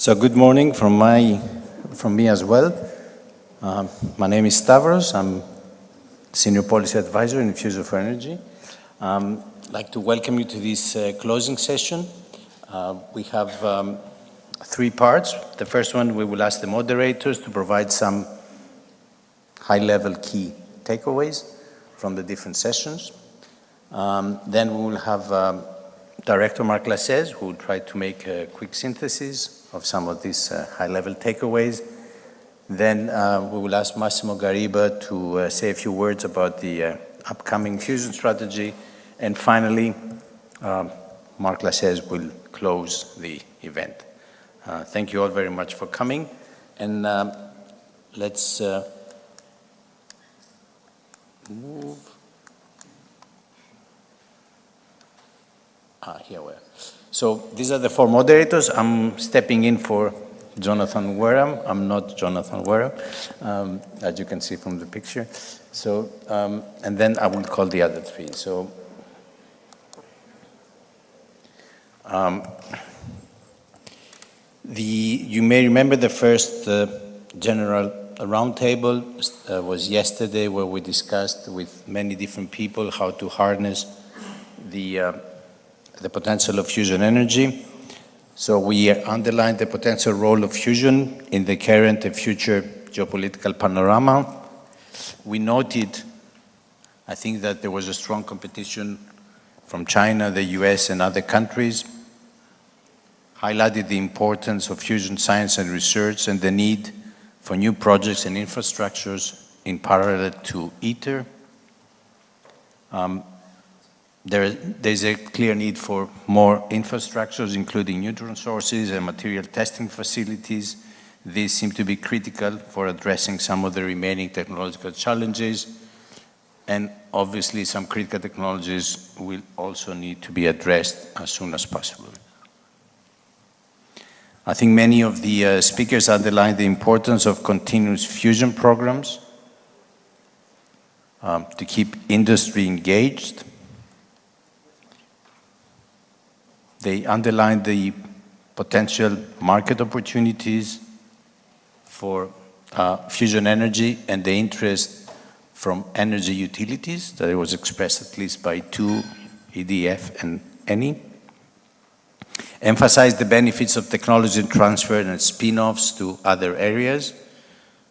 So good morning from me as well. My name is Stavros. I'm Senior Policy Advisor in Fusion for Energy. I'd like to welcome you to this closing session. We have 3 parts. The first one, we will ask the moderators to provide some high-level key takeaways from the different sessions. Then we will have Director Marc Lachaise, who will try to make a quick synthesis of some of these high-level takeaways. Then we will ask Massimo Garribba to say a few words about the upcoming fusion strategy. And finally, Marc Lachaise will close the event. Thank you all very much for coming. And let's move. Here we are. So these are the 4 moderators. I'm stepping in for Jonathan Wareham. I'm not Jonathan Wareham, as you can see from the picture. So, and then I will call the other 3. So, you may remember the first general roundtable was yesterday, where we discussed with many different people how to harness the potential of fusion energy. So we underlined the potential role of fusion in the current and future geopolitical panorama. We noted, I think, that there was a strong competition from China, the US, and other countries, highlighted the importance of fusion science and research and the need for new projects and infrastructures in parallel to ITER. There's a clear need for more infrastructures, including neutron sources and material testing facilities. These seem to be critical for addressing some of the remaining technological challenges. And obviously, some critical technologies will also need to be addressed as soon as possible. I think many of the speakers underlined the importance of continuous fusion programs to keep industry engaged. They underlined the potential market opportunities for fusion energy and the interest from energy utilities that it was expressed at least by 2, EDF and Eni. Emphasized the benefits of technology transfer and spin-offs to other areas.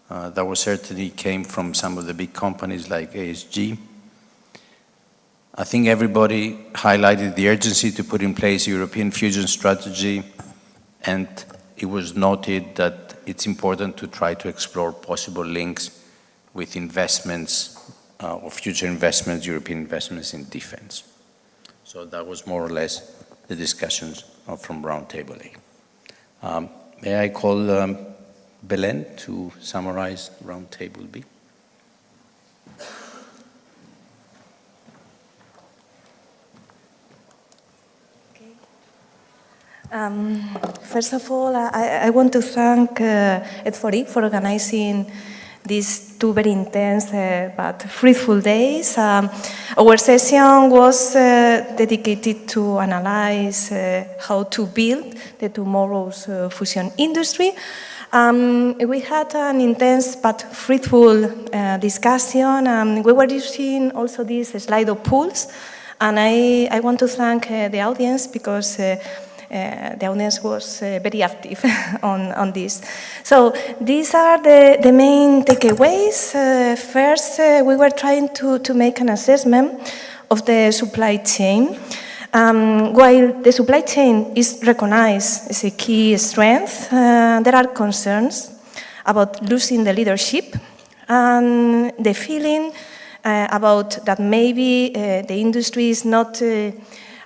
That was certainly came from some of the big companies like ASG. I think everybody highlighted the urgency to put in place a European fusion strategy, and it was noted that it's important to try to explore possible links with investments or future investments, European investments in defense. So that was more or less the discussions from Roundtable A. May I call Belen to summarize Roundtable B? First of all, I want to thank F4E for organizing these 2 very intense but fruitful days. Our session was dedicated to analyze how to build the tomorrow's fusion industry. We had an intense but fruitful discussion. We were using also these Slido pools, and I want to thank the audience because the audience was very active on this. So these are the main takeaways. First, we were trying to make an assessment of the supply chain. While the supply chain is recognized as a key strength, there are concerns about losing the leadership and the feeling about that maybe the industry is not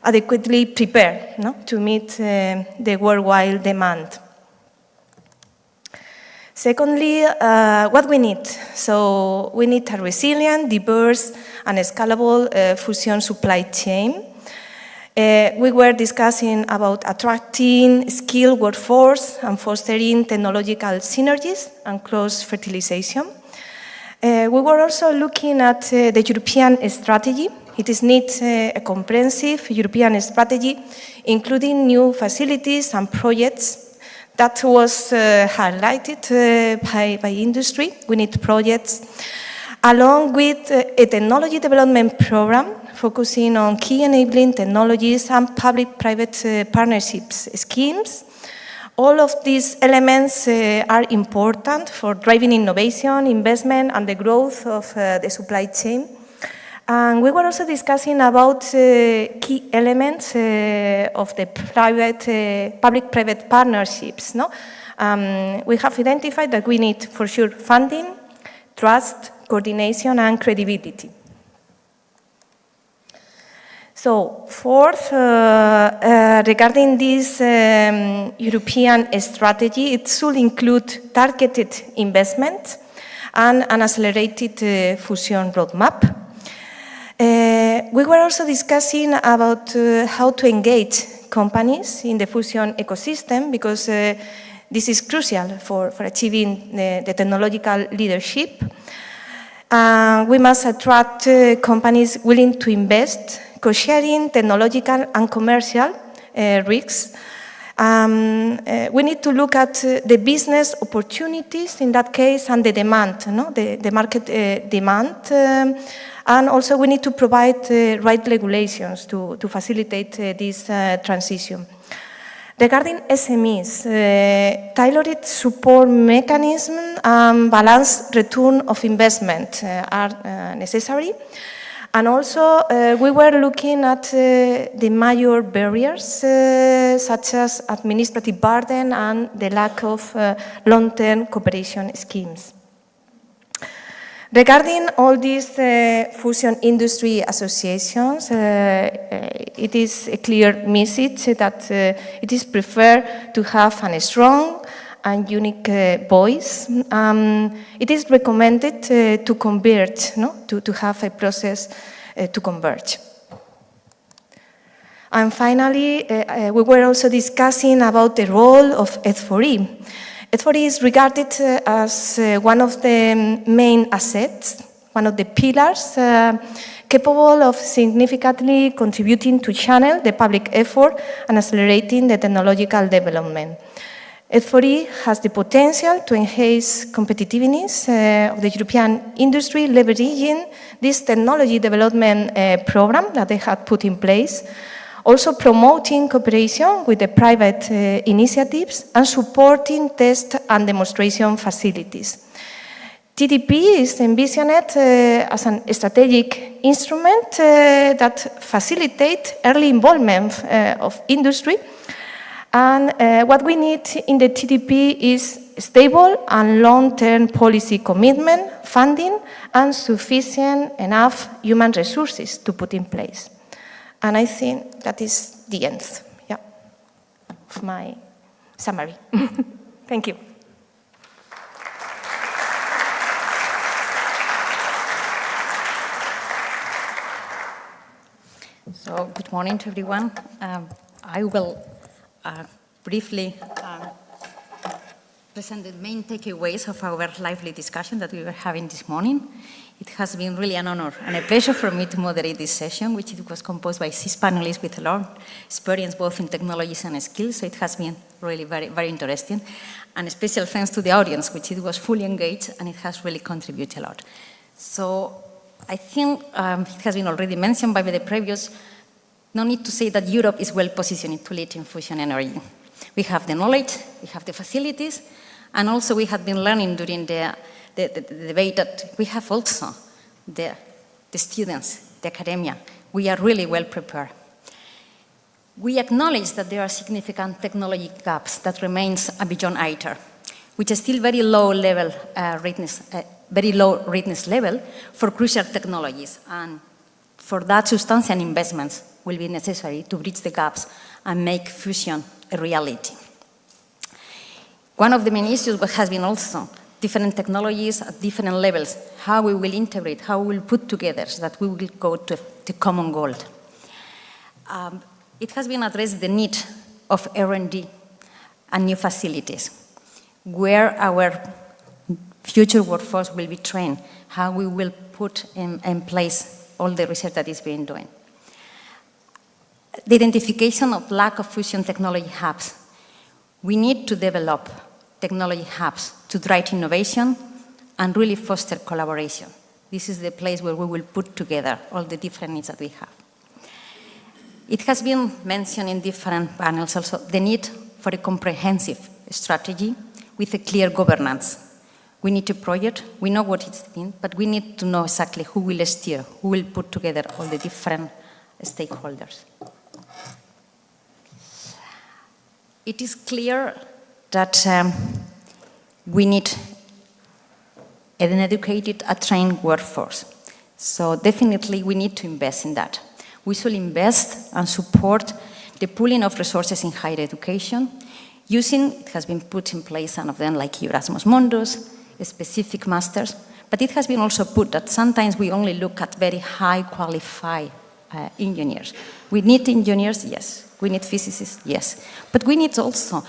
adequately prepared to meet the worldwide demand. Secondly, what we need. So we need a resilient, diverse, and scalable fusion supply chain. We were discussing about attracting skilled workforce and fostering technological synergies and cross-fertilization. We were also looking at the European strategy. It needs a comprehensive European strategy, including new facilities and projects That was highlighted by industry. We need projects along with a technology development program focusing on key enabling technologies and public-private partnerships schemes. All of these elements are important for driving innovation, investment, and the growth of the supply chain. And we were also discussing about key elements of the public-private partnerships. No? We have identified that we need, for sure, funding, trust, coordination, and credibility. So, fourth, regarding this European strategy, it should include targeted investment and an accelerated fusion roadmap. We were also discussing about how to engage companies in the fusion ecosystem, because this is crucial for achieving the technological leadership. We must attract companies willing to invest, co-sharing technological and commercial risks. We need to look at the business opportunities in that case and the demand, no? the market demand. And also we need to provide right regulations to facilitate this transition. Regarding SMEs, tailored support mechanisms and balanced return of investment are necessary. And also, we were looking at the major barriers, such as administrative burden and the lack of long-term cooperation schemes. Regarding all these fusion industry associations, it is a clear message that it is preferred to have a strong and unique voice. It is recommended to converge, no? to have a process to converge. And finally, we were also discussing about the role of F4E. F4E is regarded as one of the main assets, one of the pillars capable of significantly contributing to channel the public effort and accelerating the technological development. F4E has the potential to enhance competitiveness of the European industry, leveraging this technology development program that they had put in place, also promoting cooperation with the private initiatives and supporting test and demonstration facilities. TDP is envisioned as a strategic instrument that facilitates early involvement of industry. And what we need in the TDP is stable and long-term policy commitment, funding, and sufficient enough human resources to put in place. And I think that is the end, yeah, of my summary. Thank you. So, good morning to everyone. I will briefly present the main takeaways of our lively discussion that we were having this morning. It has been really an honor and a pleasure for me to moderate this session, which it was composed by 6 panelists with a lot of experience both in technologies and skills, so it has been really very, very interesting. And a special thanks to the audience, which it was fully engaged and it has really contributed a lot. So I think it has been already mentioned by the previous. No need to say that Europe is well positioned to lead in fusion energy. We have the knowledge, we have the facilities, and also we have been learning during the debate that we have also the students, the academia. We are really well prepared. We acknowledge that there are significant technology gaps that remains beyond ITER, which is still very low level very low readiness level for crucial technologies, and for that substantial investments will be necessary to bridge the gaps and make fusion a reality. One of the main issues has been also different technologies at different levels, how we will integrate, how we will put together so that we will go to the common goal. It has been addressed the need of R&D and new facilities, where our future workforce will be trained, how we will put in place all the research that is being done. The identification of lack of fusion technology hubs. We need to develop technology hubs to drive innovation and really foster collaboration. This is the place where we will put together all the different needs that we have. It has been mentioned in different panels also, the need for a comprehensive strategy with a clear governance. We need a project, we know what it's been, but we need to know exactly who will steer, who will put together all the different stakeholders. It is clear that we need an educated, a trained workforce. So definitely we need to invest in that. We should invest and support the pooling of resources in higher education, using, it has been put in place, some of them like Erasmus Mundus, specific masters, but it has been also put that sometimes we only look at very high qualified engineers. We need engineers, yes. We need physicists, yes. But we need also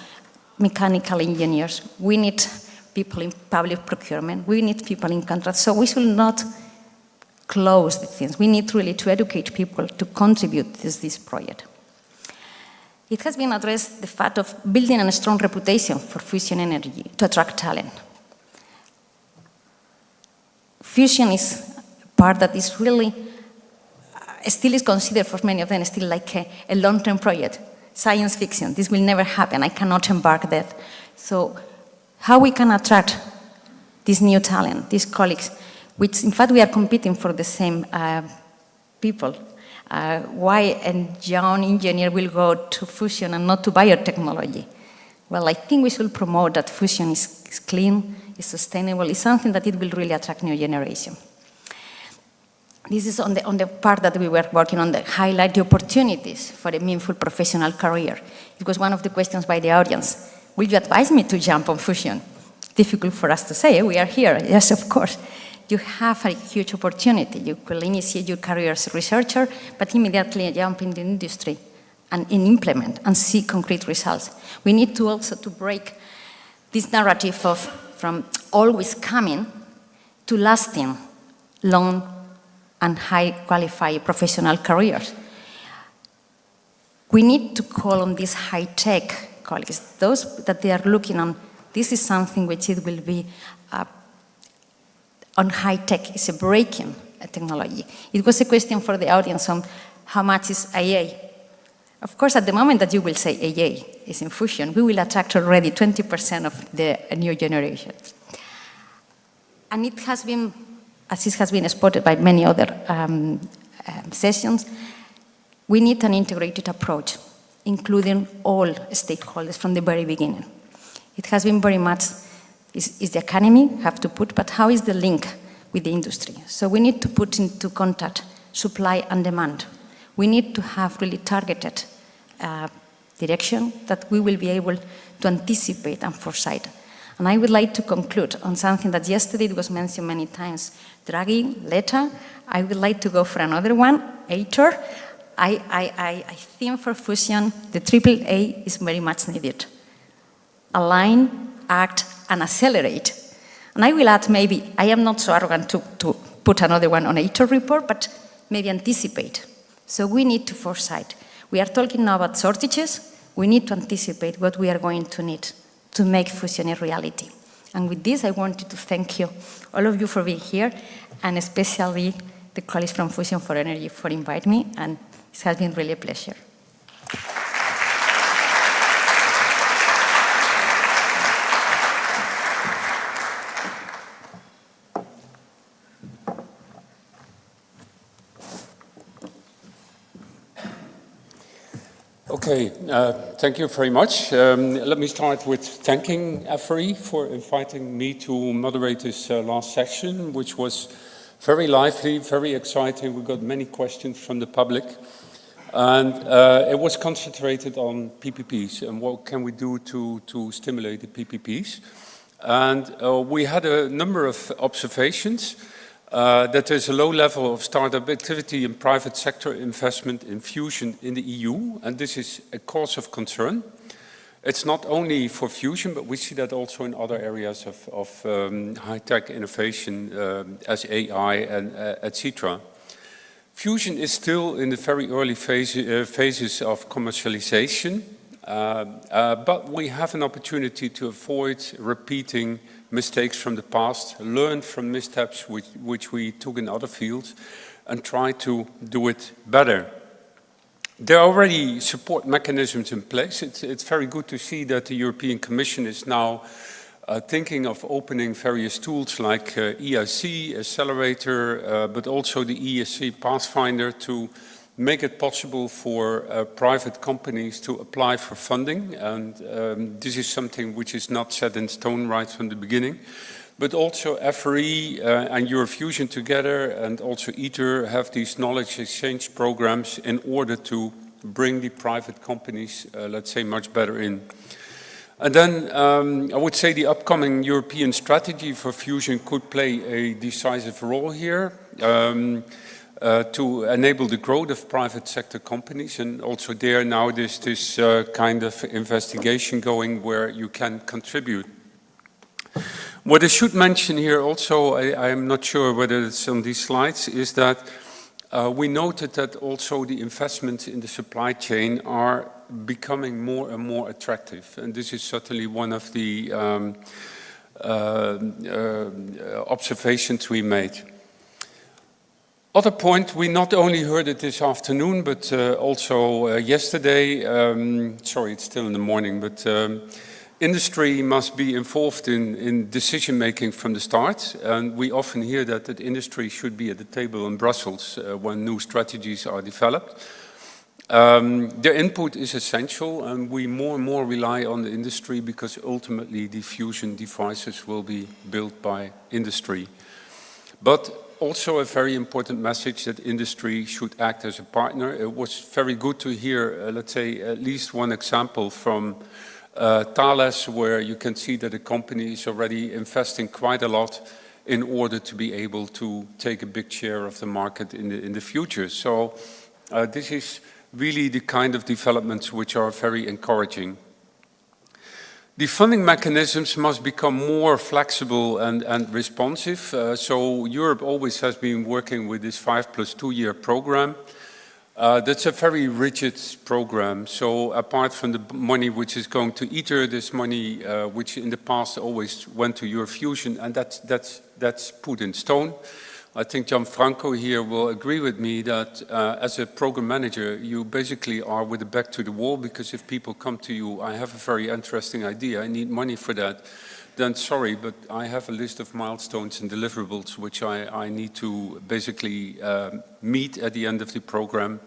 mechanical engineers. We need people in public procurement. We need people in contracts. So we should not close the things. We need really to educate people to contribute to this project. It has been addressed the fact of building a strong reputation for fusion energy to attract talent. Fusion is a part that is really, still is considered for many of them still like a long-term project, science fiction. This will never happen. I cannot embark that. So how we can attract this new talent, these colleagues, which in fact we are competing for the same people. Why a young engineer will go to fusion and not to biotechnology? Well, I think we should promote that fusion is clean, is sustainable, is something that it will really attract new generation. This is on the part that we were working on, the highlight the opportunities for a meaningful professional career. It was one of the questions by the audience. Will you advise me to jump on fusion? Difficult for us to say, we are here. Yes, of course. You have a huge opportunity. You will initiate your career as a researcher, but immediately jump in the industry and implement and see concrete results. We need to also to break this narrative from always coming to lasting, long and high qualified professional careers. We need to call on these high-tech colleagues, those that they are looking on. This is something which it will be on high-tech, it's a breaking technology. It was a question for the audience on how much is AA. Of course, at the moment that you will say AA is in fusion, we will attract already 20% of the new generation. And it has been, as it has been spotted by many other sessions, we need an integrated approach, including all stakeholders from the very beginning. It has been very much, is the academy have to put, but how is the link with the industry? So we need to put into contact supply and demand. We need to have really targeted direction that we will be able to anticipate and foresight. And I would like to conclude on something that yesterday was mentioned many times. Draghi, Letta, I would like to go for another one, ATOR. I think for fusion, the AAA is very much needed. Align, act, and accelerate. And I will add maybe, I am not so arrogant to put another one on ATOR report, but maybe anticipate. So we need to foresight. We are talking now about shortages. We need to anticipate what we are going to need to make fusion a reality. And with this, I wanted to thank you, all of you, for being here, and especially the colleagues from Fusion for Energy for inviting me, and it has been really a pleasure. Okay, thank you very much. Let me start with thanking F4E for inviting me to moderate this last session, which was very lively, very exciting. We got many questions from the public. And it was concentrated on PPPs and what can we do to stimulate the PPPs. And we had a number of observations. That there's a low level of startup activity and private sector investment in fusion in the EU, and this is a cause of concern. It's not only for fusion, but we see that also in other areas of high-tech innovation as AI and etc. Fusion is still in the very early phases of commercialization, But we have an opportunity to avoid repeating mistakes from the past, learn from missteps which we took in other fields, and try to do it better. There are already support mechanisms in place. It's very good to see that the European Commission is now thinking of opening various tools like EIC, Accelerator, but also the ESC Pathfinder to make it possible for private companies to apply for funding. And this is something which is not set in stone right from the beginning. But also F4E and Eurofusion together, and also ITER, have these knowledge exchange programs in order to bring the private companies, let's say, much better in. And then I would say the upcoming European strategy for fusion could play a decisive role here to enable the growth of private sector companies. And also there now there's this kind of investigation going where you can contribute. What I should mention here also, I am not sure whether it's on these slides, is that we noted that also the investments in the supply chain are becoming more and more attractive. And this is certainly one of the observations we made. Other point, we not only heard it this afternoon, but also yesterday, sorry, it's still in the morning, but industry must be involved in decision-making from the start, and we often hear that industry should be at the table in Brussels when new strategies are developed. Their input is essential, and we more and more rely on the industry because ultimately the fusion devices will be built by industry. But also a very important message that industry should act as a partner. It was very good to hear, let's say, at least one example from Thales, where you can see that the company is already investing quite a lot in order to be able to take a big share of the market in the future. So this is really the kind of developments which are very encouraging. The funding mechanisms must become more flexible and responsive. So Europe always has been working with this 5+2 year program. That's a very rigid program. So apart from the money which is going to ITER, this money which in the past always went to Eurofusion, and that's put in stone. I think Gianfranco here will agree with me that as a program manager, you basically are with the back to the wall, because if people come to you, I have a very interesting idea, I need money for that, then sorry, but I have a list of milestones and deliverables which I need to basically meet at the end of the program.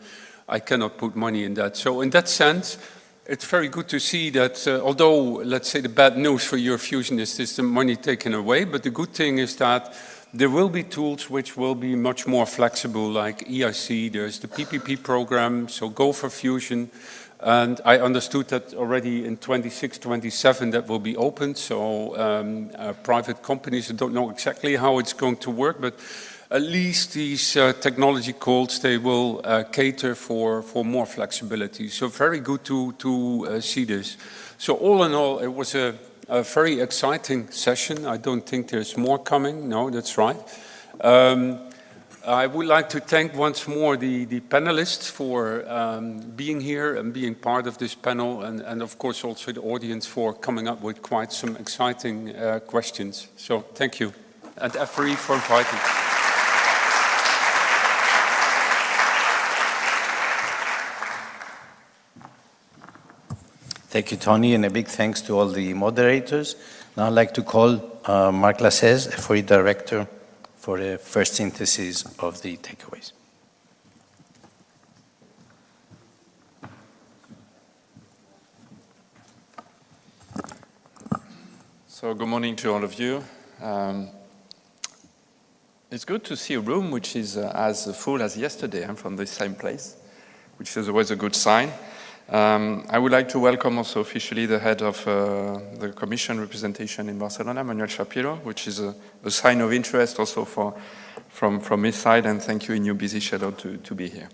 I cannot put money in that. So in that sense, it's very good to see that although, let's say, the bad news for Eurofusion is this, the money taken away, but the good thing is that there will be tools which will be much more flexible, like EIC, there's the PPP program, so Go for Fusion. And I understood that already in 26, 27 that will be opened. So private companies, I don't know exactly how it's going to work, but at least these technology calls, they will cater for more flexibility. So very good to see this. So all in all, it was a very exciting session. I don't think there's more coming. No, that's right. I would like to thank once more the panelists for being here and being part of this panel, and of course also the audience for coming up with quite some exciting questions. So thank you, and F4E for inviting. Thank you, Tony, and a big thanks to all the moderators. Now I'd like to call Marc Lachaise, F4E Director, for the first synthesis of the takeaways. So good morning to all of you. It's good to see a room which is as full as yesterday. I'm from the same place, which is always a good sign. I would like to welcome also officially the head of the Commission representation in Barcelona, Manuel Shapiro, which is a sign of interest also from his side, and thank you in your busy schedule to be here.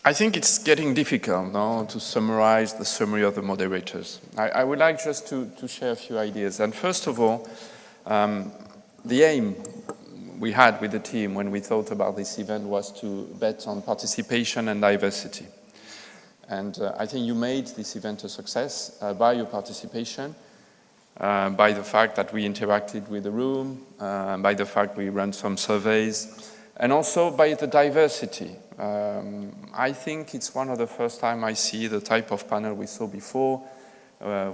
I think it's getting difficult now to summarize the summary of the moderators. I would like just to share a few ideas. And first of all, the aim we had with the team when we thought about this event was to bet on participation and diversity. And I think you made this event a success by your participation, by the fact that we interacted with the room, by the fact we ran some surveys, and also by the diversity. I think it's one of the first time I see the type of panel we saw before,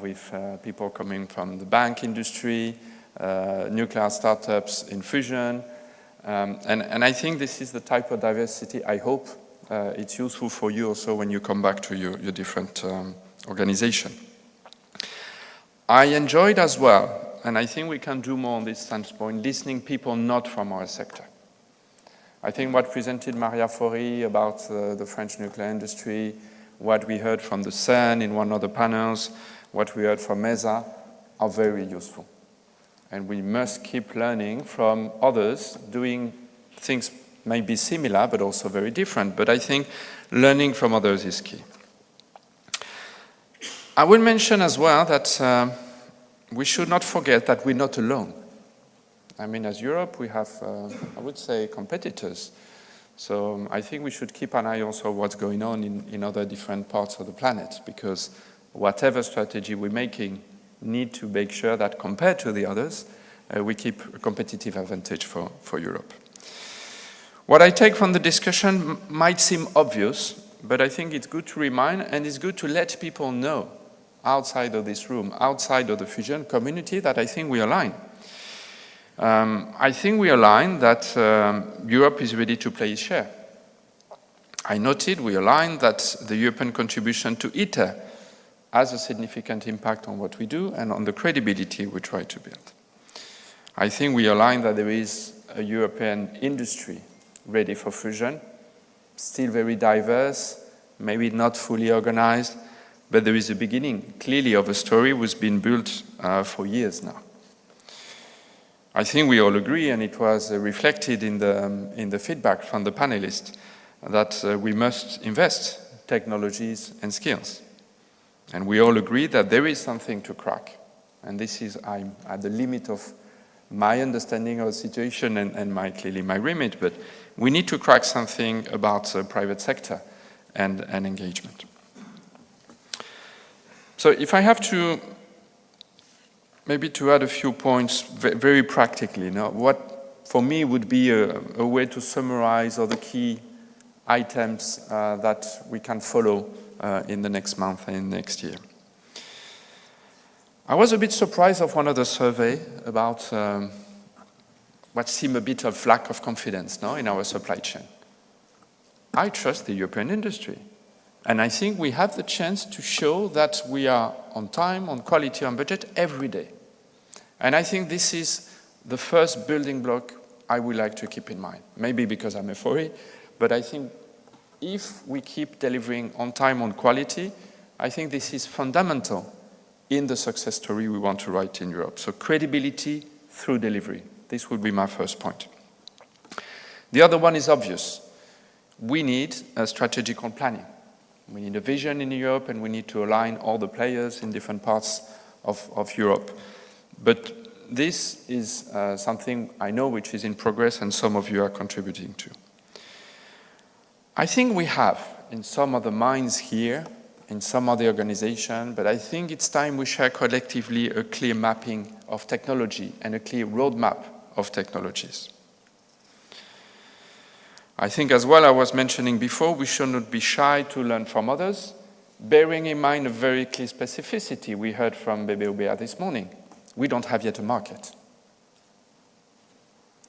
with people coming from the bank industry, nuclear startups in fusion. And I think this is the type of diversity I hope it's useful for you also when you come back to your different organization. I enjoyed as well, and I think we can do more on this standpoint, listening people not from our sector. I think what presented Maria Fori about the French nuclear industry, what we heard from the CERN in one of the panels, what we heard from MESA are very useful. And we must keep learning from others, doing things maybe similar, but also very different. But I think learning from others is key. I will mention as well that we should not forget that we're not alone. I mean, as Europe, we have, I would say, competitors. So I think we should keep an eye also what's going on in other different parts of the planet, because whatever strategy we're making, need to make sure that compared to the others, we keep a competitive advantage for Europe. What I take from the discussion might seem obvious, but I think it's good to remind, and it's good to let people know outside of this room, outside of the fusion community, that I think we align. I think we align that Europe is ready to play its share. I noted we align that the European contribution to ITER has a significant impact on what we do and on the credibility we try to build. I think we align that there is a European industry ready for fusion, still very diverse, maybe not fully organized, but there is a beginning, clearly, of a story which has been built for years now. I think we all agree, and it was reflected in the feedback from the panelists, that we must invest technologies and skills. And we all agree that there is something to crack. And this is, I'm at the limit of my understanding of the situation and clearly my remit, but we need to crack something about private sector and engagement. So if I have to, maybe to add a few points very practically, now, what for me would be a way to summarize all the key items that we can follow in the next month and in next year. I was a bit surprised of one of the survey about what seemed a bit of lack of confidence now in our supply chain. I trust the European industry. And I think we have the chance to show that we are on time, on quality, on budget every day. And I think this is the first building block I would like to keep in mind. Maybe because I'm F4E, but I think if we keep delivering on time, on quality, I think this is fundamental in the success story we want to write in Europe. So credibility through delivery. This would be my first point. The other one is obvious. We need a strategical planning. We need a vision in Europe, and we need to align all the players in different parts of Europe. But this is something I know which is in progress, and some of you are contributing to. I think we have, in some of the minds here, in some of the organization, but I think it's time we share collectively a clear mapping of technology and a clear roadmap of technologies. I think as well, I was mentioning before, we should not be shy to learn from others, bearing in mind a very clear specificity we heard from BBOBA this morning. We don't have yet a market.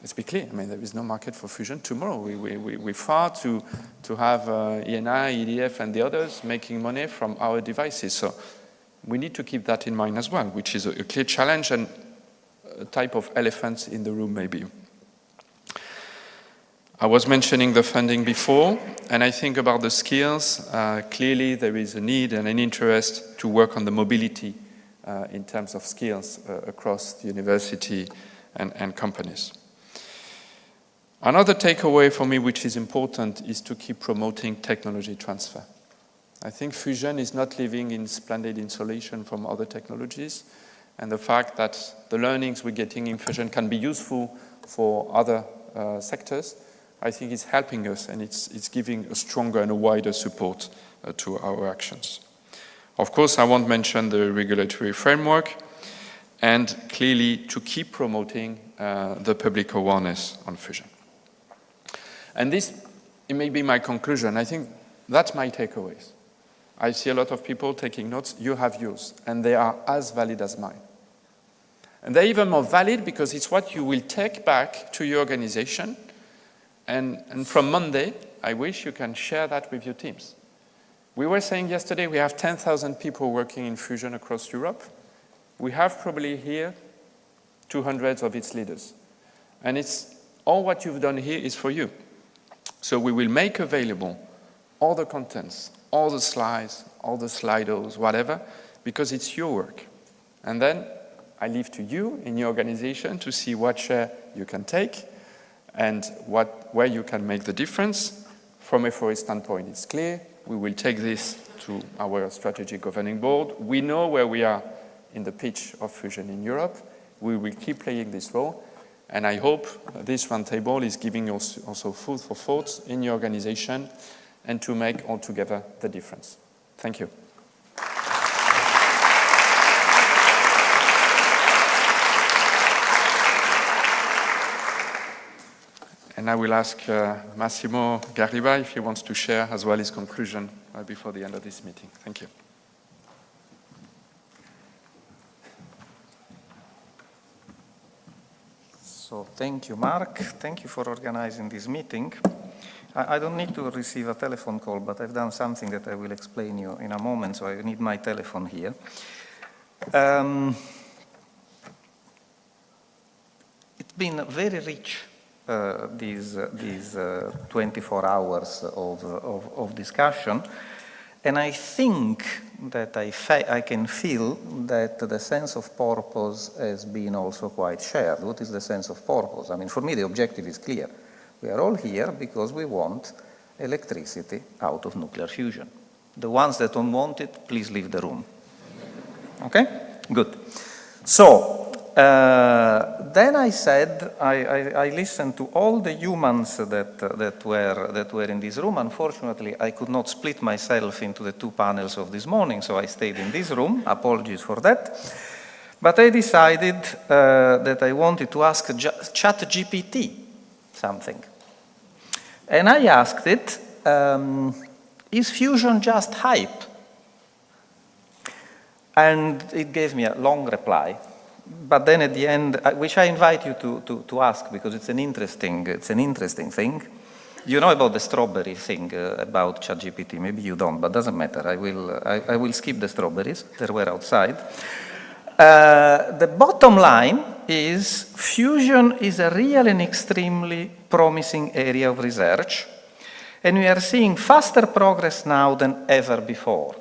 Let's be clear, I mean, there is no market for fusion tomorrow. We're far to have ENI, EDF, and the others making money from our devices. So we need to keep that in mind as well, which is a clear challenge and a type of elephants in the room maybe. I was mentioning the funding before, and I think about the skills. Clearly, there is a need and an interest to work on the mobility in terms of skills across the university and companies. Another takeaway for me, which is important, is to keep promoting technology transfer. I think fusion is not living in splendid insulation from other technologies, and the fact that the learnings we're getting in fusion can be useful for other sectors, I think it's helping us, and it's giving a stronger and a wider support to our actions. Of course, I won't mention the regulatory framework, and clearly to keep promoting the public awareness on fusion. And this, it may be my conclusion. I think that's my takeaways. I see a lot of people taking notes. You have yours, and they are as valid as mine. And they're even more valid because it's what you will take back to your organization. And from Monday, I wish you can share that with your teams. We were saying yesterday we have 10,000 people working in fusion across Europe. We have probably here 200 of its leaders. And it's all what you've done here is for you. So we will make available all the contents, all the slides, all the Slidos, whatever, because it's your work. And then I leave to you in your organization to see what share you can take and where you can make the difference. From a F4E standpoint, it's clear. We will take this to our strategic governing board. We know where we are in the pitch of fusion in Europe. We will keep playing this role. And I hope this roundtable is giving you also food for thought in your organization and to make altogether the difference. Thank you. And I will ask Massimo Garribba if he wants to share as well his conclusion before the end of this meeting. Thank you. So thank you, Marc. Thank you for organizing this meeting. I don't need to receive a telephone call, but I've done something that I will explain you in a moment, so I need my telephone here. It's been very rich, these 24 hours of discussion, and I think that I can feel that the sense of purpose has been also quite shared. What is the sense of purpose? I mean, for me, the objective is clear. We are all here because we want electricity out of nuclear fusion. The ones that don't want it, please leave the room. Okay? Good. So, then I said, I listened to all the humans that were in this room. Unfortunately, I could not split myself into the two panels of this morning, so I stayed in this room. Apologies for that. But I decided that I wanted to ask ChatGPT something. And I asked it, is fusion just hype? And it gave me a long reply. But then at the end, which I invite you to ask, because it's an interesting thing. You know about the strawberry thing about ChatGPT. Maybe you don't, but doesn't matter. I will skip the strawberries. They were outside. The bottom line is fusion is a real and extremely promising area of research, and we are seeing faster progress now than ever before.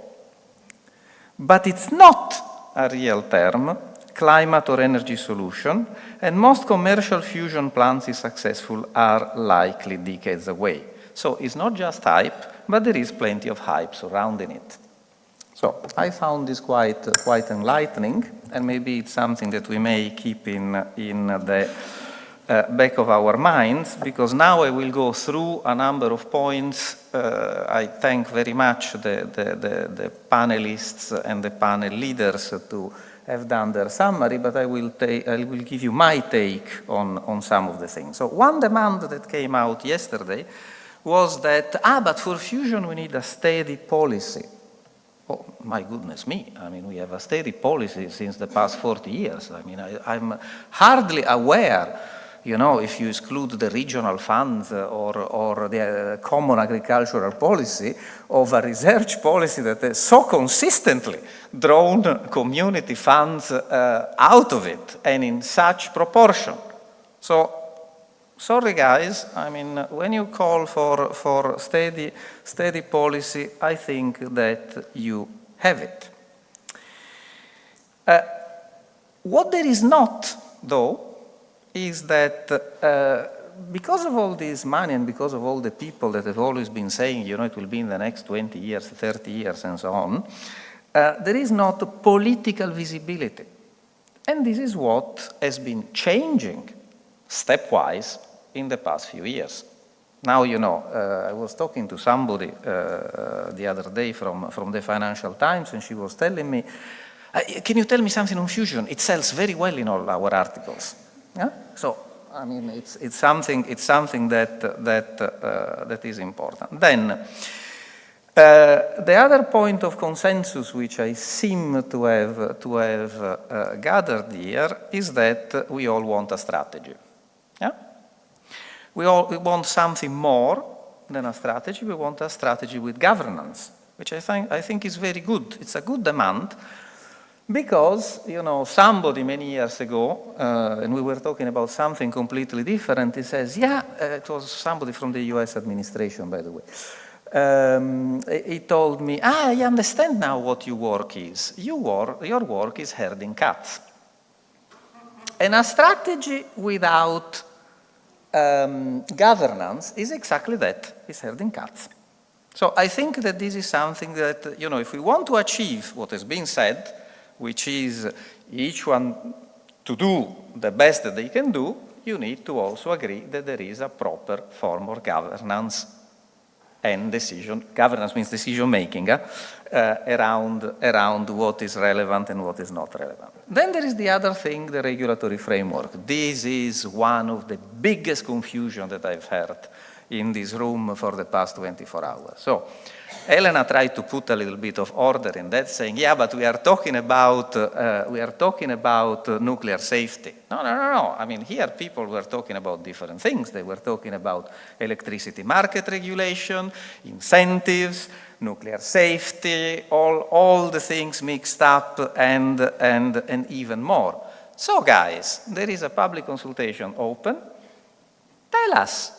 But it's not a real term, climate or energy solution, and most commercial fusion plants, if successful, are likely decades away. So it's not just hype, but there is plenty of hype surrounding it. So I found this quite enlightening, and maybe it's something that we may keep in the back of our minds, because now I will go through a number of points. I thank very much the panelists and the panel leaders to have done their summary, but I will give you my take on some of the things. So one demand that came out yesterday was that, but for fusion we need a steady policy. Oh, my goodness me. I mean, we have a steady policy since the past 40 years. I mean, I'm hardly aware, you know, if you exclude the regional funds or the common agricultural policy, of a research policy that has so consistently drawn community funds out of it, and in such proportion. So, sorry guys, I mean, when you call for steady policy, I think that you have it. What there is not, though, is that because of all this money and because of all the people that have always been saying, you know, it will be in the next 20 years, 30 years, and so on, there is not political visibility. And this is what has been changing stepwise in the past few years. Now, you know, I was talking to somebody the other day from the Financial Times, and she was telling me, can you tell me something on fusion? It sells very well in all our articles. Yeah? So, I mean, it's something that is important. Then, the other point of consensus which I seem to have gathered here is that we all want a strategy. Yeah? We want something more than a strategy. We want a strategy with governance, which I think is very good. It's a good demand because, you know, somebody many years ago, and we were talking about something completely different, he says, yeah, it was somebody from the US administration, by the way. He told me, I understand now what your work is. Your work is herding cats. And a strategy without governance is exactly that, is herding cats. So I think that this is something that, you know, if we want to achieve what has been said, which is each one to do the best that they can do, you need to also agree that there is a proper form of governance and decision. Governance means decision making around what is relevant and what is not relevant. Then there is the other thing, the regulatory framework. This is one of the biggest confusion that I've heard in this room for the past 24 hours. So Elena tried to put a little bit of order in that, saying, yeah, but we are talking about nuclear safety. No. I mean, here people were talking about different things. They were talking about electricity market regulation, incentives, nuclear safety, all the things mixed up and even more. So guys, there is a public consultation open. Tell us,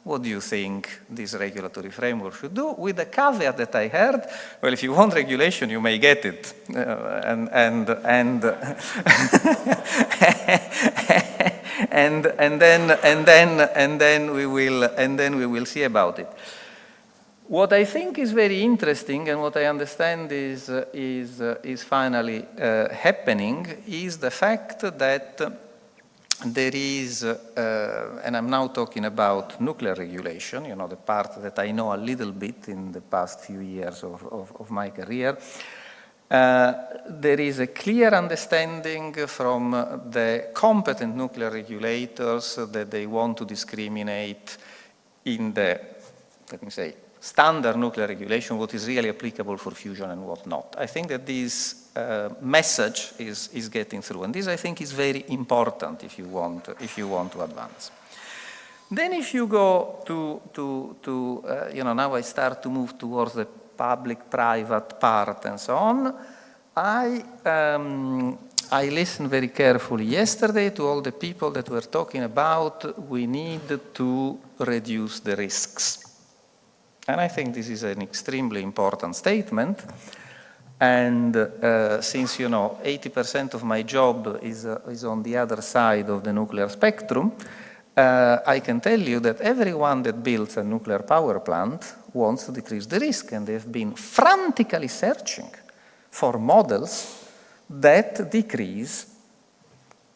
what do you think this regulatory framework should do? With the caveat that I heard, well, if you want regulation, you may get it, and then we will see about it. What I think is very interesting, and what I understand is finally happening, is the fact that there is, and I'm now talking about nuclear regulation, you know, the part that I know a little bit in the past few years of my career. There is a clear understanding from the competent nuclear regulators that they want to discriminate in the, let me say, standard nuclear regulation, what is really applicable for fusion and what not. I think that this message is getting through, and this I think is very important if you want to advance. Then if you go to you know, now I start to move towards the public-private part and so on. I listened very carefully yesterday to all the people that were talking about we need to reduce the risks. And I think this is an extremely important statement. And since, you know, 80% of my job is on the other side of the nuclear spectrum, I can tell you that everyone that builds a nuclear power plant wants to decrease the risk, and they've been frantically searching for models that decrease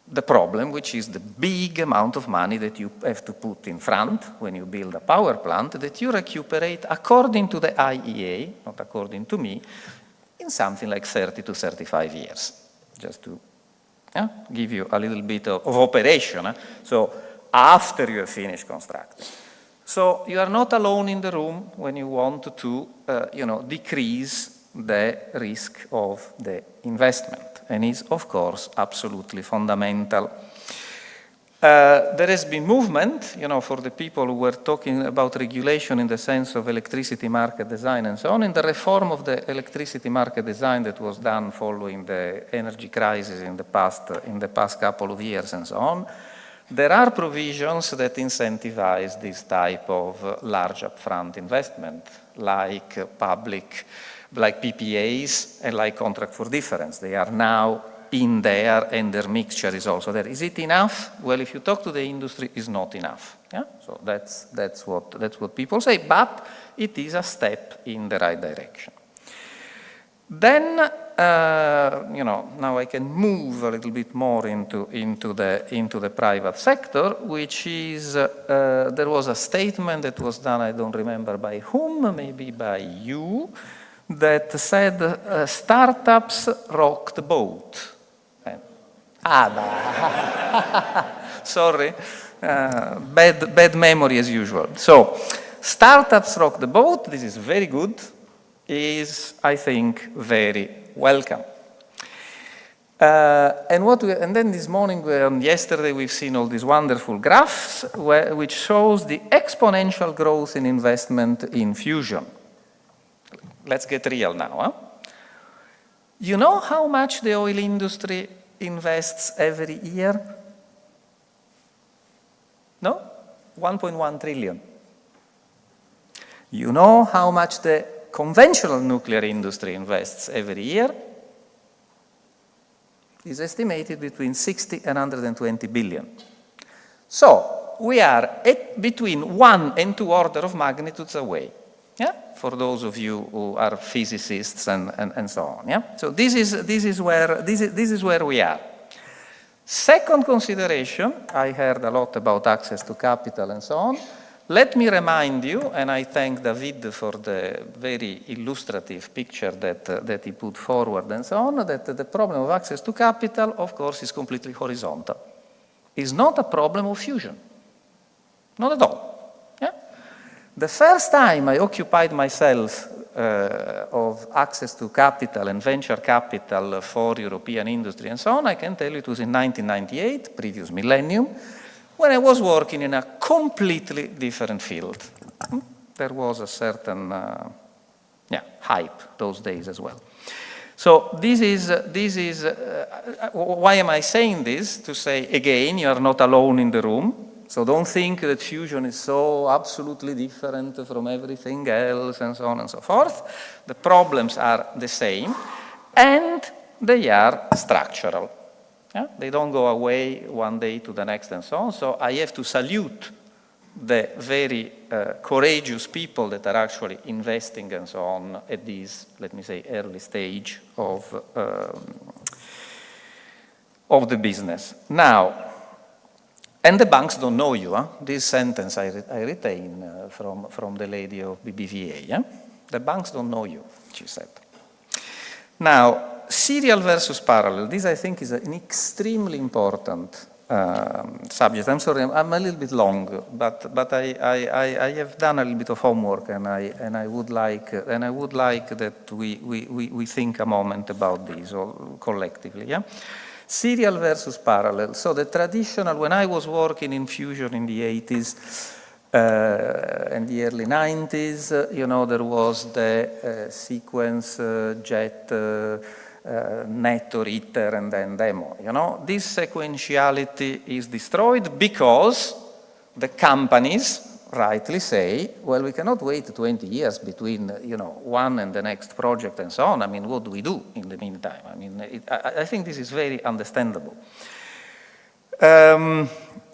the problem, which is the big amount of money that you have to put in front when you build a power plant, that you recuperate, according to the IEA, not according to me, in something like 30 to 35 years, just to give you a little bit of operation. So after you have finished constructing. So you are not alone in the room when you want to you know, decrease the risk of the investment, and is, of course, absolutely fundamental. There has been movement, you know, for the people who were talking about regulation in the sense of electricity market design and so on, in the reform of the electricity market design that was done following the energy crisis in the past couple of years and so on. There are provisions that incentivize this type of large upfront investment, like PPAs and like contract for difference. They are now in there, and their mixture is also there. Is it enough? Well, if you talk to the industry, it's not enough. Yeah? So that's what people say, but it is a step in the right direction. Then, now I can move a little bit more into the private sector, which is, there was a statement that was done, I don't remember by whom, maybe by you, that said, startups rock the boat. Sorry, bad memory as usual. So, startups rock the boat, this is very good, is, I think, very welcome. And then this morning, yesterday, we've seen all these wonderful graphs, which shows the exponential growth in investment in fusion. Let's get real now. Huh? You know how much the oil industry invests every year? No? 1.1 trillion. You know how much the conventional nuclear industry invests every year? Is estimated between 60 and 120 billion. So, we are between 1 and 2 orders of magnitudes away. Yeah? For those of you who are physicists and so on. Yeah? So this is where we are. Second consideration, I heard a lot about access to capital and so on. Let me remind you, and I thank David for the very illustrative picture that he put forward and so on, that the problem of access to capital, of course, is completely horizontal. It's not a problem of fusion. Not at all. Yeah? The first time I occupied myself of access to capital and venture capital for European industry and so on, I can tell you it was in 1998, previous millennium, when I was working in a completely different field. There was a certain hype those days as well. So this is why am I saying this? To say, again, you are not alone in the room. So don't think that fusion is so absolutely different from everything else and so on and so forth. The problems are the same, and they are structural. Yeah? They don't go away one day to the next and so on. So I have to salute the very courageous people that are actually investing and so on at this, let me say, early stage of the business. Now, and the banks don't know you. Huh? This sentence I retain from the lady of BBVA. Yeah? The banks don't know you, she said. Now, serial versus parallel. This, I think, is an extremely important subject. I'm sorry, I'm a little bit long, but I have done a little bit of homework, and I would like that we think a moment about this all collectively. Yeah. Serial versus parallel. So the traditional, when I was working in fusion in the 80s and the early 90s, there was the sequence, jet, net or ITER, and then demo. This sequentiality is destroyed because the companies rightly say, well, we cannot wait 20 years between, one and the next project and so on. I mean, what do we do in the meantime? I mean, I think this is very understandable.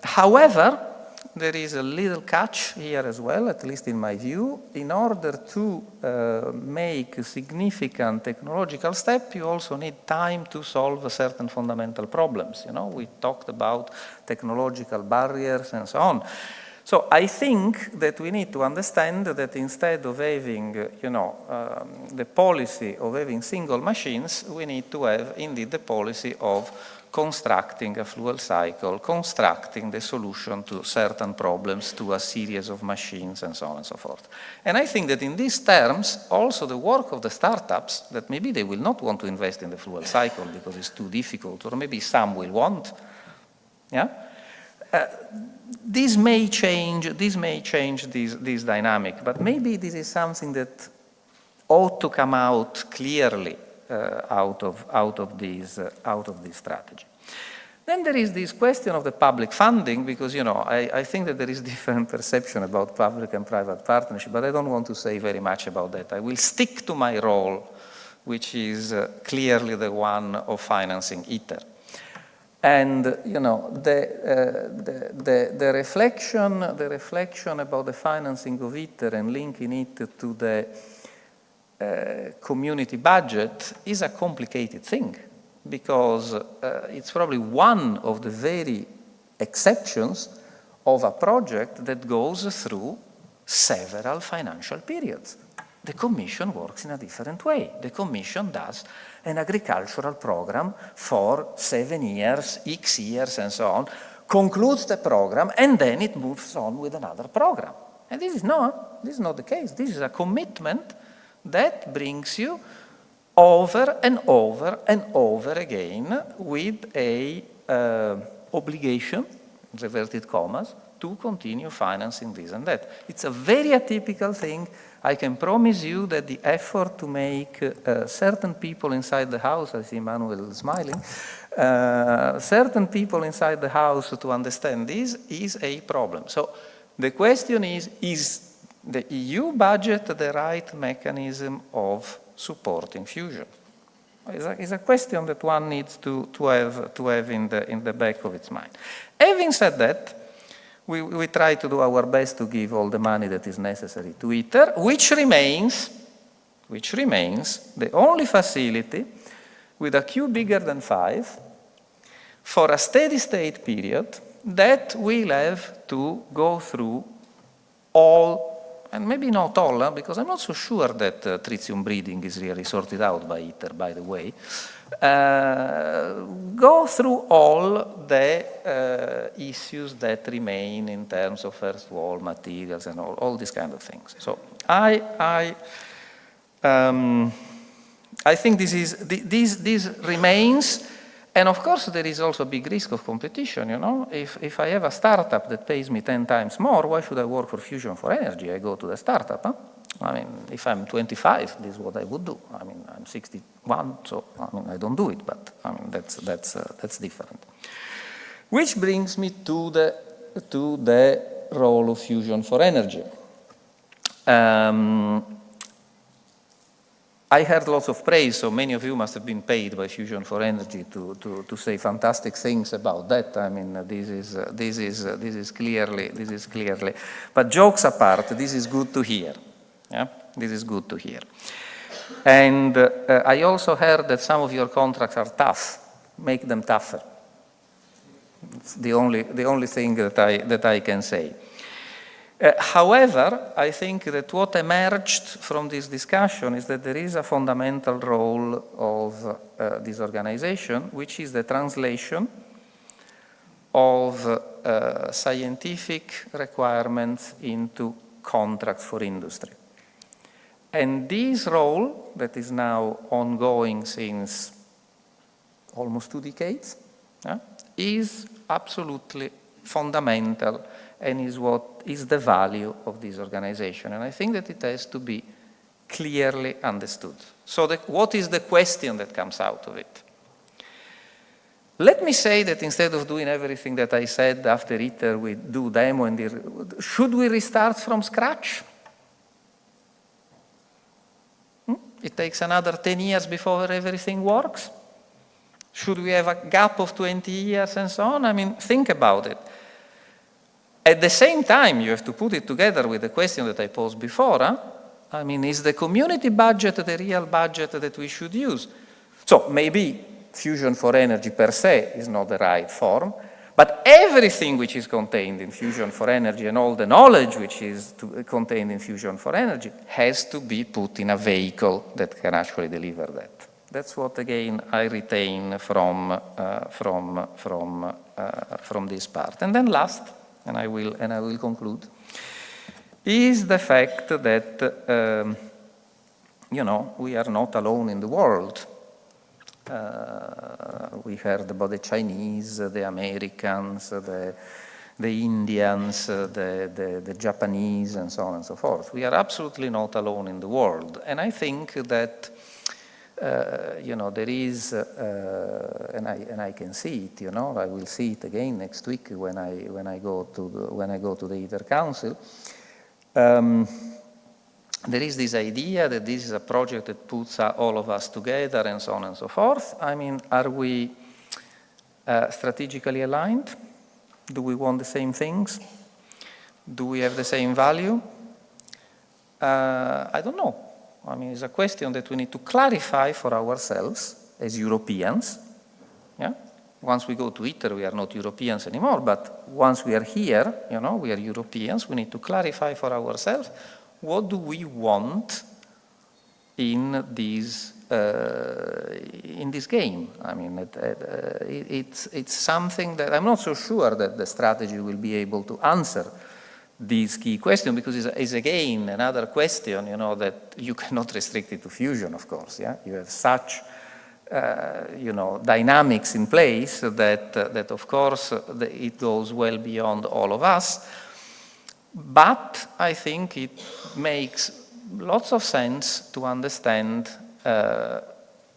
However, there is a little catch here as well, at least in my view. In order to make a significant technological step, you also need time to solve certain fundamental problems. We talked about technological barriers and so on. So I think that we need to understand that instead of having, the policy of having single machines, we need to have indeed the policy of constructing a fuel cycle, constructing the solution to certain problems to a series of machines and so on and so forth. And I think that in these terms, also the work of the startups, that maybe they will not want to invest in the fuel cycle because it's too difficult, or maybe some will want, yeah? This may change this dynamic, but maybe this is something that ought to come out clearly out of this strategy. Then there is this question of the public funding, because I think that there is different perception about public and private partnership, but I don't want to say very much about that. I will stick to my role, which is clearly the one of financing ITER. And the reflection about the financing of ITER and linking it to the community budget is a complicated thing, because it's probably one of the very exceptions of a project that goes through several financial periods. The Commission works in a different way. The Commission does an agricultural program for 7 years, X years, and so on, concludes the program, and then it moves on with another program. And this is not the case. This is a commitment that brings you over and over and over again with a obligation, reverted commas, to continue financing this and that. It's a very atypical thing. I can promise you that the effort to make certain people inside the House, I see Manuel smiling, certain people inside the House to understand this is a problem. So the question is the EU budget the right mechanism of supporting fusion? It's a question that one needs to have in the back of its mind. Having said that, we try to do our best to give all the money that is necessary to ITER, which remains the only facility with a Q bigger than 5 for a steady state period that will have to go through all, and maybe not all, because I'm not so sure that tritium breeding is really sorted out by ITER, by the way, go through all the issues that remain in terms of first wall materials and all these kind of things. So I think this remains, and of course there is also a big risk of competition. You know, if I have a startup that pays me 10 times more, why should I work for Fusion for Energy? I go to the startup. Huh? I mean, if I'm 25, this is what I would do. I mean, I'm 61, so I mean, I don't do it, but I mean, that's different. Which brings me to the role of Fusion for Energy. I heard lots of praise, so many of you must have been paid by Fusion for Energy to say fantastic things about that. I mean, this is clearly. But jokes apart, this is good to hear. Yeah, this is good to hear. And I also heard that some of your contracts are tough. Make them tougher. It's the only thing that I can say. However, I think that what emerged from this discussion is that there is a fundamental role of this organization, which is the translation of scientific requirements into contracts for industry. And this role, that is now ongoing since almost 2 decades, is absolutely fundamental and is what is the value of this organization. And I think that it has to be clearly understood. So what is the question that comes out of it? Let me say that instead of doing everything that I said after ITER, we do demo and should we restart from scratch? It takes another 10 years before everything works? Should we have a gap of 20 years and so on? I mean, think about it. At the same time, you have to put it together with the question that I posed before. I mean, is the community budget the real budget that we should use? So maybe Fusion for Energy per se is not the right form, but everything which is contained in Fusion for Energy and all the knowledge which is contained in Fusion for Energy has to be put in a vehicle that can actually deliver that. That's what, again, I retain from this part. And then last, and I will conclude, is the fact that we are not alone in the world. We heard about the Chinese, the Americans, the Indians, the Japanese, and so on and so forth. We are absolutely not alone in the world. And I think that there is, and I can see it. I will see it again next week when I go to the ITER Council. There is this idea that this is a project that puts all of us together and so on and so forth. I mean, are we strategically aligned? Do we want the same things? Do we have the same value? I don't know. I mean, it's a question that we need to clarify for ourselves as Europeans. Yeah? Once we go to ITER, we are not Europeans anymore, but once we are here, we are Europeans, we need to clarify for ourselves what do we want in this game. I mean, it's something that I'm not so sure that the strategy will be able to answer this key question, because it's again another question, that you cannot restrict it to fusion, of course. Yeah, you have such dynamics in place that of course it goes well beyond all of us. But I think it makes lots of sense to understand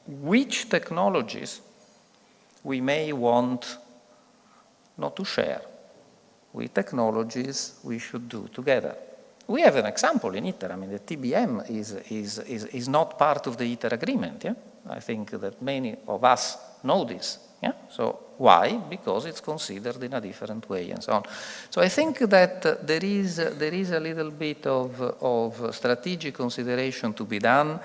which technologies we may want not to share, which technologies we should do together. We have an example in ITER. I mean, the TBM is not part of the ITER agreement. Yeah? I think that many of us know this. Yeah? So why? Because it's considered in a different way and so on. So I think that there is a little bit of strategic consideration to be done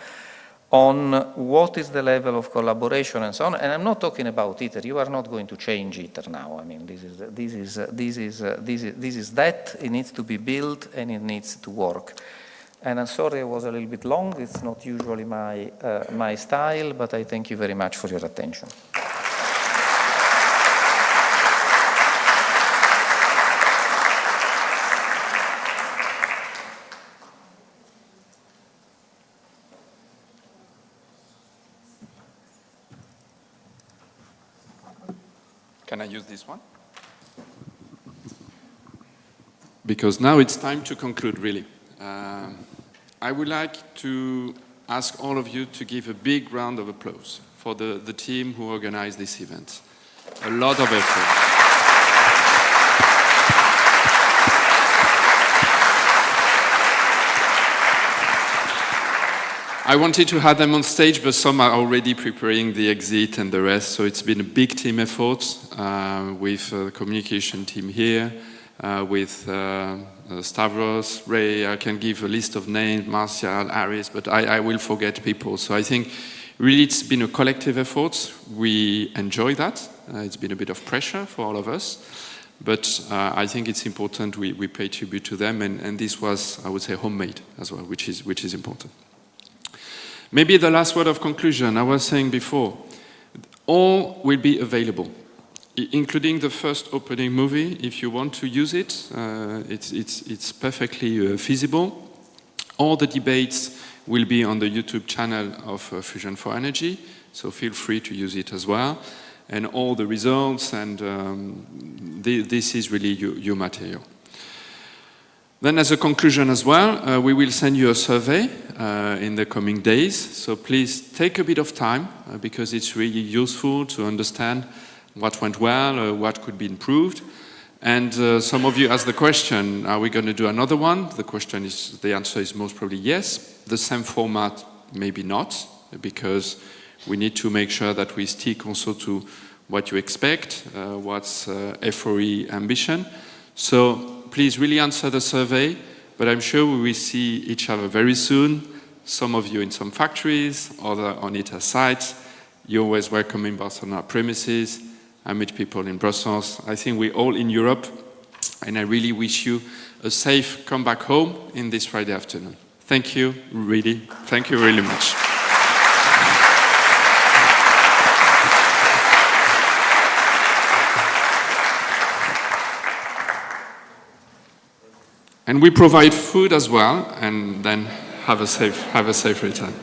on what is the level of collaboration and so on. And I'm not talking about ITER. You are not going to change ITER now. I mean, this is that. It needs to be built and it needs to work. And I'm sorry I was a little bit long. It's not usually my style, but I thank you very much for your attention. Can I use this one? Because now it's time to conclude, really. I would like to ask all of you to give a big round of applause for the team who organized this event. A lot of effort. I wanted to have them on stage, but some are already preparing the exit and the rest, so it's been a big team effort with the communication team here, with Stavros, Ray. I can give a list of names, Martial, Aris, but I will forget people. So I think really it's been a collective effort. We enjoy that. It's been a bit of pressure for all of us, but I think it's important we pay tribute to them, and this was, I would say, homemade as well, which is important. Maybe the last word of conclusion, I was saying before, all will be available, including the first opening movie. If you want to use it, it's perfectly feasible. All the debates will be on the YouTube channel of Fusion for Energy, so feel free to use it as well. And all the results, and this is really your material. Then as a conclusion as well, we will send you a survey in the coming days. So please take a bit of time because it's really useful to understand what went well, what could be improved. And some of you asked the question, are we going to do another one? The answer is most probably yes. The same format, maybe not, because we need to make sure that we stick also to what you expect, what's F4E ambition. So please really answer the survey, but I'm sure we will see each other very soon. Some of you in some factories, others on ITER sites. You're always welcome in Barcelona premises. I meet people in Brussels. I think we're all in Europe, and I really wish you a safe come back home in this Friday afternoon. Thank you, really. Thank you really much. And we provide food as well, and then have a safe return.